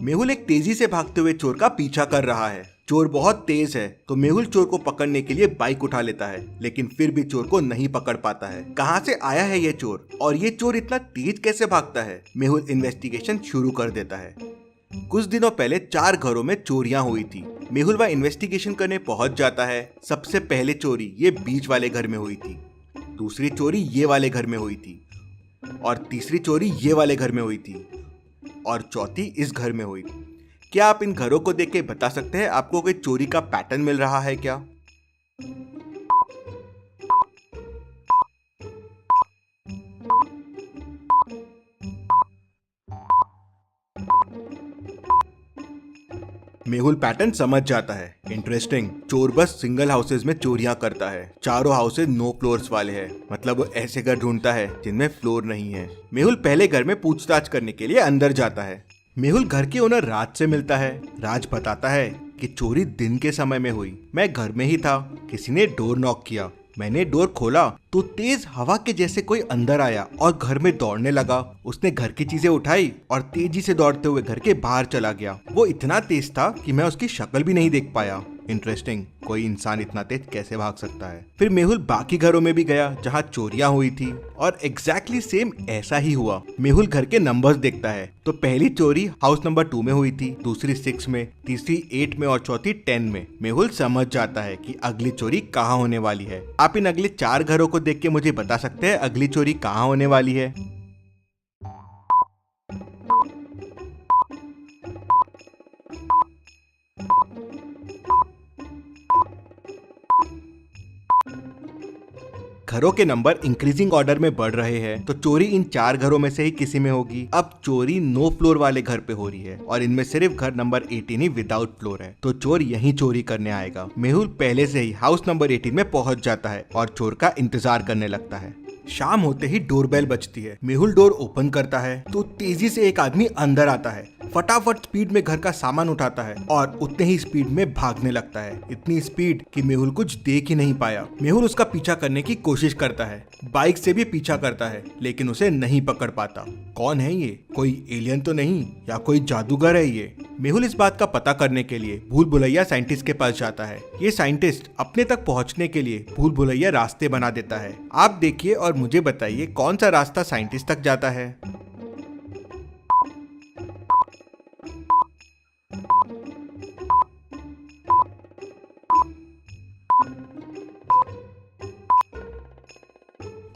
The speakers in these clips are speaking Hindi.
मेहुल एक तेजी से भागते हुए चोर का पीछा कर रहा है। चोर बहुत तेज है तो मेहुल चोर को पकड़ने के लिए बाइक उठा लेता है, लेकिन फिर भी चोर को नहीं पकड़ पाता है। कहाँ से आया है ये चोर और ये चोर इतना तेज कैसे भागता है? मेहुल इन्वेस्टिगेशन शुरू कर देता है। कुछ दिनों पहले 4 घरों में चोरियां हुई थी। मेहुल वह इन्वेस्टिगेशन करने पहुंच जाता है। सबसे पहले चोरी ये बीच वाले घर में हुई थी, दूसरी चोरी ये वाले घर में हुई थी, और तीसरी चोरी ये वाले घर में हुई थी, और चौथी इस घर में हुई। क्या आप इन घरों को देख के बता सकते हैं आपको कोई चोरी का पैटर्न मिल रहा है क्या? मेहुल पैटर्न समझ जाता है। इंटरेस्टिंग। चोर बस सिंगल हाउसेज में चोरियां करता है। चारों हाउसेज नो फ्लोर्स वाले हैं, मतलब वो ऐसे घर ढूंढता है जिनमें फ्लोर नहीं है। मेहुल पहले घर में पूछताछ करने के लिए अंदर जाता है। मेहुल घर के ओनर राज से मिलता है। राज बताता है कि चोरी दिन के समय में हुई। मैं घर में ही था, किसी ने डोर नॉक किया। मैंने डोर खोला तो तेज हवा के जैसे कोई अंदर आया और घर में दौड़ने लगा। उसने घर की चीजें उठाई और तेजी से दौड़ते हुए घर के बाहर चला गया। वो इतना तेज था कि मैं उसकी शक्ल भी नहीं देख पाया। इंटरेस्टिंग, कोई इंसान इतना तेज कैसे भाग सकता है? फिर मेहुल बाकी घरों में भी गया जहाँ चोरियां हुई थी और एग्जैक्टली सेम ऐसा ही हुआ। मेहुल घर के नंबर्स देखता है तो पहली चोरी हाउस नंबर 2 में हुई थी, दूसरी 6 में, तीसरी 8 में और चौथी 10 में। मेहुल समझ जाता है कि अगली चोरी कहाँ होने वाली है। आप इन अगले 4 घरों को देख के मुझे बता सकते हैं अगली चोरी कहाँ होने वाली है? घरों के नंबर इंक्रीजिंग ऑर्डर में बढ़ रहे हैं, तो चोरी इन 4 घरों में से ही किसी में होगी। अब चोरी नो फ्लोर वाले घर पे हो रही है और इनमें सिर्फ घर नंबर 18 ही विदाउट फ्लोर है, तो चोर यहीं चोरी करने आएगा। मेहुल पहले से ही हाउस नंबर 18 में पहुंच जाता है और चोर का इंतजार करने लगता है। शाम होते ही डोरबेल बजती है। मेहुल डोर ओपन करता है तो तेजी से एक आदमी अंदर आता है। फटाफट स्पीड में घर का सामान उठाता है और उतने ही स्पीड में भागने लगता है। इतनी स्पीड कि मेहुल कुछ देख ही नहीं पाया। मेहुल उसका पीछा करने की कोशिश करता है, बाइक से भी पीछा करता है, लेकिन उसे नहीं पकड़ पाता। कौन है ये? कोई एलियन तो नहीं या कोई जादूगर है ये? मेहुल इस बात का पता करने के लिए भूल भुलैया साइंटिस्ट के पास जाता है। ये साइंटिस्ट अपने तक पहुंचने के लिए भूल भुलैया रास्ते बना देता है। आप देखिए और मुझे बताइए कौन सा रास्ता साइंटिस्ट तक जाता है।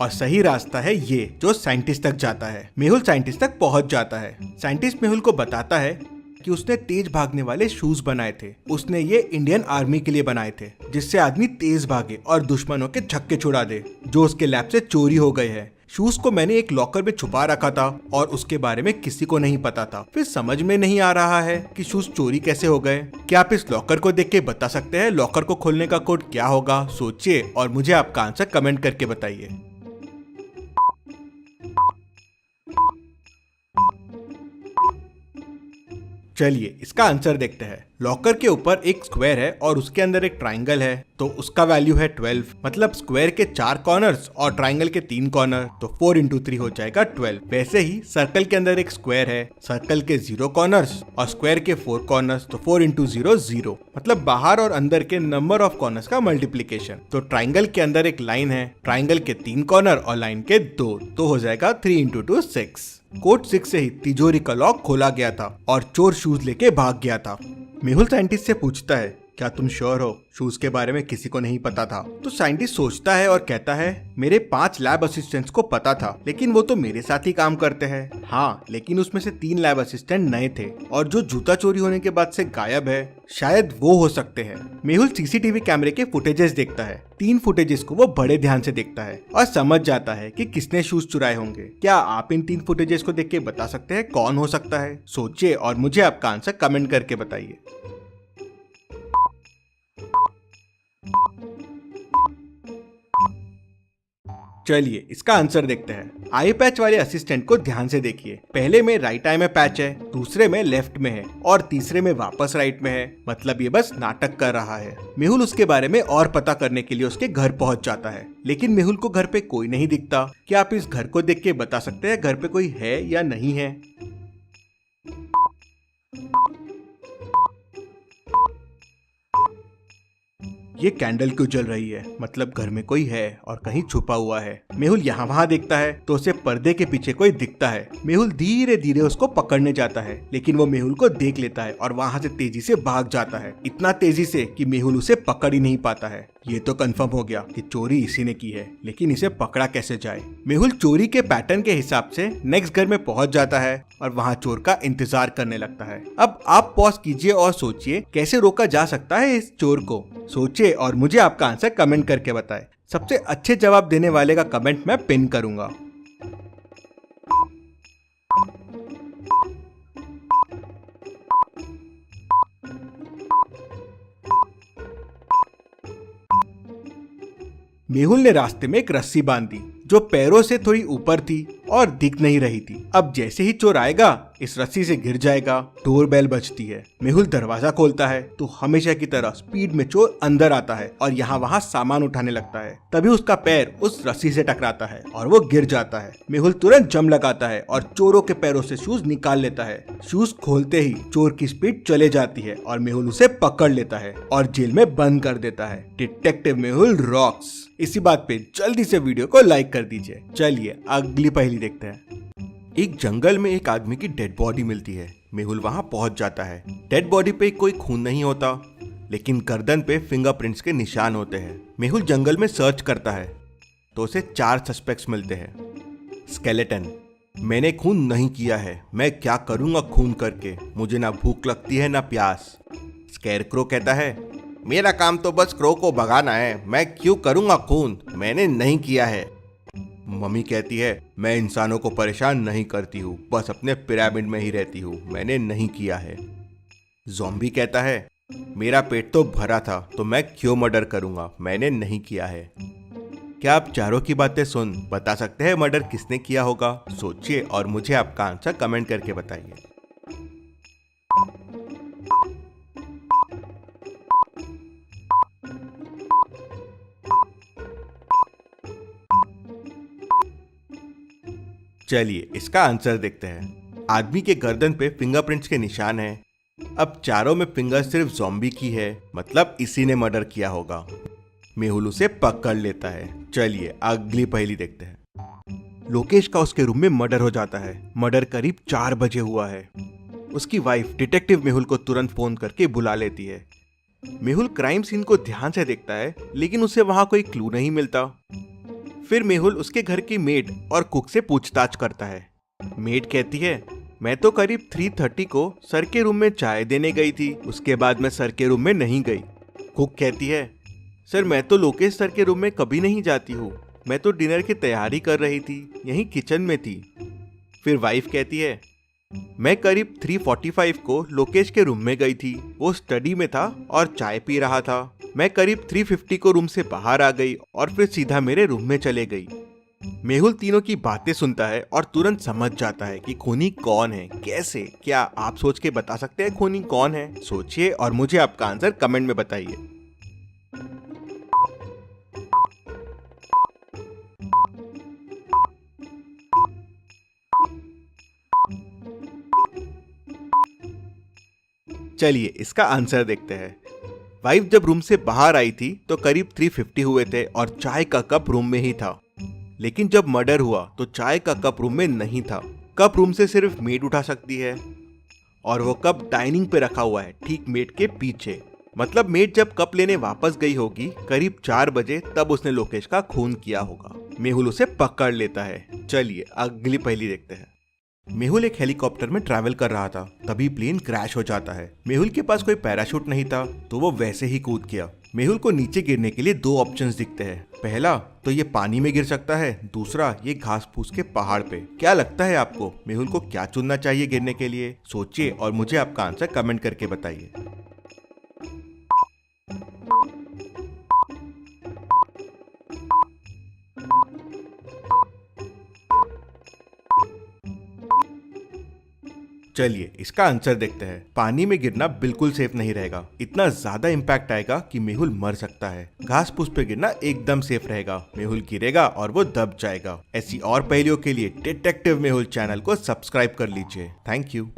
और सही रास्ता है ये जो साइंटिस्ट तक जाता है। मेहुल साइंटिस्ट तक पहुंच जाता है। साइंटिस्ट मेहुल को बताता है कि उसने तेज भागने वाले शूज बनाए थे। उसने ये इंडियन आर्मी के लिए बनाए थे, जिससे आदमी तेज भागे और दुश्मनों के छक्के छुड़ा दे, जो उसके लैब से चोरी हो गए हैं। शूज को मैंने एक लॉकर में छुपा रखा था और उसके बारे में किसी को नहीं पता था। फिर समझ में नहीं आ रहा है कि शूज चोरी कैसे हो गए। क्या आप इस लॉकर को देख के बता सकते हैं लॉकर को खोलने का कोड क्या होगा? सोचिए और मुझे आपका आंसर कमेंट करके बताइए। चलिए इसका आंसर देखते हैं। लॉकर के ऊपर एक स्क्वायर है और उसके अंदर एक ट्राइंगल है, तो उसका वैल्यू है 12। मतलब स्क्वायर के 4 कॉर्नर्स और ट्राइंगल के 3 कॉर्नर, तो 4 × 3 हो जाएगा 12। वैसे ही सर्कल के अंदर एक स्क्वायर है, सर्कल के 0 कॉर्नर्स और स्क्वायर के 4 कॉर्नर्स, तो 4 × 0 0। मतलब बाहर और अंदर के नंबर ऑफ कॉर्नर्स का मल्टीप्लीकेशन। तो ट्राइंगल के अंदर एक लाइन है, ट्राइंगल के 3 कॉर्नर और लाइन के 2, तो हो जाएगा 3 × 2 6। कोड 6 से ही तिजोरी का लॉक खोला गया था और चोर शूज लेके भाग गया था। मेहुल साइंटिस्ट से पूछता है, क्या तुम श्योर हो शूज के बारे में किसी को नहीं पता था? तो साइंटिस्ट सोचता है और कहता है, मेरे 5 लैब असिस्टेंट्स को पता था, लेकिन वो तो मेरे साथ ही काम करते हैं। हाँ, लेकिन उसमें से 3 लैब असिस्टेंट नए थे और जो जूता चोरी होने के बाद से गायब है, शायद वो हो सकते हैं। मेहुल सीसीटीवी कैमरे के फुटेजेस देखता है। 3 फुटेजेस को वो बड़े ध्यान से देखता है और समझ जाता है कि किसने शूज चुराए होंगे। क्या आप इन 3 फुटेजेस को देख के बता सकते हैं कौन हो सकता है? सोचिए और मुझे आपका आंसर कमेंट करके बताइए। चलिए इसका आंसर देखते हैं। आई पैच वाले असिस्टेंट को ध्यान से देखिए। पहले में राइट आई में पैच है, दूसरे में लेफ्ट में है और तीसरे में वापस राइट में है। मतलब ये बस नाटक कर रहा है। मेहुल उसके बारे में और पता करने के लिए उसके घर पहुंच जाता है, लेकिन मेहुल को घर पे कोई नहीं दिखता। क्या आप इस घर को देख के बता सकते हैं घर पे कोई है या नहीं है? ये कैंडल क्यों जल रही है, मतलब घर में कोई है और कहीं छुपा हुआ है। मेहुल यहाँ वहाँ देखता है तो उसे पर्दे के पीछे कोई दिखता है। मेहुल धीरे धीरे उसको पकड़ने जाता है, लेकिन वो मेहुल को देख लेता है और वहाँ से तेजी से भाग जाता है, इतना तेजी से कि मेहुल उसे पकड़ ही नहीं पाता है। ये तो कंफर्म हो गया कि चोरी इसी ने की है, लेकिन इसे पकड़ा कैसे जाए। मेहुल चोरी के पैटर्न के हिसाब से नेक्स्ट घर में पहुंच जाता है और वहाँ चोर का इंतजार करने लगता है। अब आप पॉज कीजिए और सोचिए कैसे रोका जा सकता है इस चोर को। सोचिए और मुझे आपका आंसर कमेंट करके बताएं। सबसे अच्छे जवाब देने वाले का कमेंट मैं पिन करूंगा। मेहुल ने रास्ते में एक रस्सी बांध दी जो पैरों से थोड़ी ऊपर थी और दिख नहीं रही थी। अब जैसे ही चोर आएगा इस रस्सी से गिर जाएगा। डोर बेल बजती है। मेहुल दरवाजा खोलता है तो हमेशा की तरह स्पीड में चोर अंदर आता है और यहाँ वहाँ सामान उठाने लगता है। तभी उसका पैर उस रस्सी से टकराता है और वो गिर जाता है। मेहुल तुरंत जम लगाता है और चोरों के पैरों से शूज निकाल लेता है। शूज खोलते ही चोर की स्पीड चले जाती है और मेहुल उसे पकड़ लेता है और जेल में बंद कर देता है। Detective Mehul rocks. इसी बात पे जल्दी से वीडियो को लाइक कर दीजिए। चलिए अगली पहेली देखते हैं। एक जंगल में एक आदमी की डेड बॉडी मिलती है। मेहुल वहां पहुंच जाता है। डेड बॉडी पे कोई खून नहीं होता, लेकिन गर्दन पे फिंगरप्रिंट्स के निशान होते हैं। मेहुल जंगल में सर्च करता है तो उसे 4 सस्पेक्ट्स मिलते हैं। स्केलेटन, मैंने खून नहीं किया है, मैं क्या करूंगा खून करके, मुझे ना भूख लगती है ना प्यास। स्कैरक्रो कहता है, मेरा काम तो बस क्रो को भगाना है, मैं क्यों करूंगा खून, मैंने नहीं किया है। मम्मी कहती है, मैं इंसानों को परेशान नहीं करती हूँ, बस अपने पिरामिड में ही रहती हूँ, मैंने नहीं किया है। ज़ॉम्बी कहता है, मेरा पेट तो भरा था तो मैं क्यों मर्डर करूंगा, मैंने नहीं किया है। क्या आप चारों की बातें सुन बता सकते हैं मर्डर किसने किया होगा? सोचिए और मुझे आपका आंसर कमेंट करके बताइए। चलिए इसका आंसर देखते हैं। आदमी के गर्दन पे फिंगरप्रिंट्स के निशान हैं। अब चारों में फिंगर सिर्फ ज़ॉम्बी की है, मतलब इसी ने मर्डर किया होगा। मेहुल उसे पकड़ लेता है। चलिए अगली पहेली देखते हैं। लोकेश का उसके रूम में मर्डर हो जाता है। मर्डर करीब 4 बजे हुआ है। उसकी वाइफ डिटेक्टिव मेहुल को तुरंत फोन करके बुला लेती है। मेहुल क्राइम सीन को ध्यान से देखता है, लेकिन उसे वहां कोई क्लू नहीं मिलता। फिर मेहुल उसके घर की मेड और कुक से पूछताछ करता है। मेड कहती है, मैं तो करीब 3:30 को सर के रूम में चाय देने गई थी, उसके बाद मैं सर के रूम में नहीं गई। कुक कहती है, सर मैं तो लोकेश सर के रूम में कभी नहीं जाती हूँ, मैं तो डिनर की तैयारी कर रही थी, यहीं किचन में थी। फिर वाइफ कहती है, मैं करीब 3:45 को लोकेश के रूम में गई थी, वो स्टडी में था और चाय पी रहा था। मैं करीब 3:50 को रूम से बाहर आ गई और फिर सीधा मेरे रूम में चले गई। मेहुल तीनों की बातें सुनता है और तुरंत समझ जाता है कि खूनी कौन है, कैसे। क्या आप सोच के बता सकते हैं खूनी कौन है? सोचिए और मुझे आपका आंसर कमेंट में बताइए। चलिए इसका आंसर देखते हैं। वाइफ जब रूम से बाहर आई थी तो करीब 3:50 हुए थे और चाय का कप रूम में ही था। लेकिन जब मर्डर हुआ तो चाय का कप रूम में नहीं था। कप रूम से सिर्फ मेड उठा सकती है और वो कप डाइनिंग पे रखा हुआ है, ठीक मेड के पीछे। मतलब मेड जब कप लेने वापस गई होगी करीब 4 बजे, तब उसने लोकेश का खून किया होगा। मेहुल उसे पकड़ लेता है। चलिए अगली पहेली देखते हैं। मेहुल एक हेलीकॉप्टर में ट्रैवल कर रहा था, तभी प्लेन क्रैश हो जाता है। मेहुल के पास कोई पैराशूट नहीं था तो वो वैसे ही कूद गया। मेहुल को नीचे गिरने के लिए 2 ऑप्शंस दिखते हैं। पहला तो ये पानी में गिर सकता है, दूसरा ये घास फूस के पहाड़ पे। क्या लगता है आपको मेहुल को क्या चुनना चाहिए गिरने के लिए? सोचिए और मुझे आपका आंसर कमेंट करके बताइए। चलिए इसका आंसर देखते हैं। पानी में गिरना बिल्कुल सेफ नहीं रहेगा, इतना ज्यादा इम्पैक्ट आएगा कि मेहुल मर सकता है। घास फूस पे गिरना एकदम सेफ रहेगा, मेहुल गिरेगा और वो दब जाएगा। ऐसी और पहेलियों के लिए डिटेक्टिव मेहुल चैनल को सब्सक्राइब कर लीजिए। Thank you.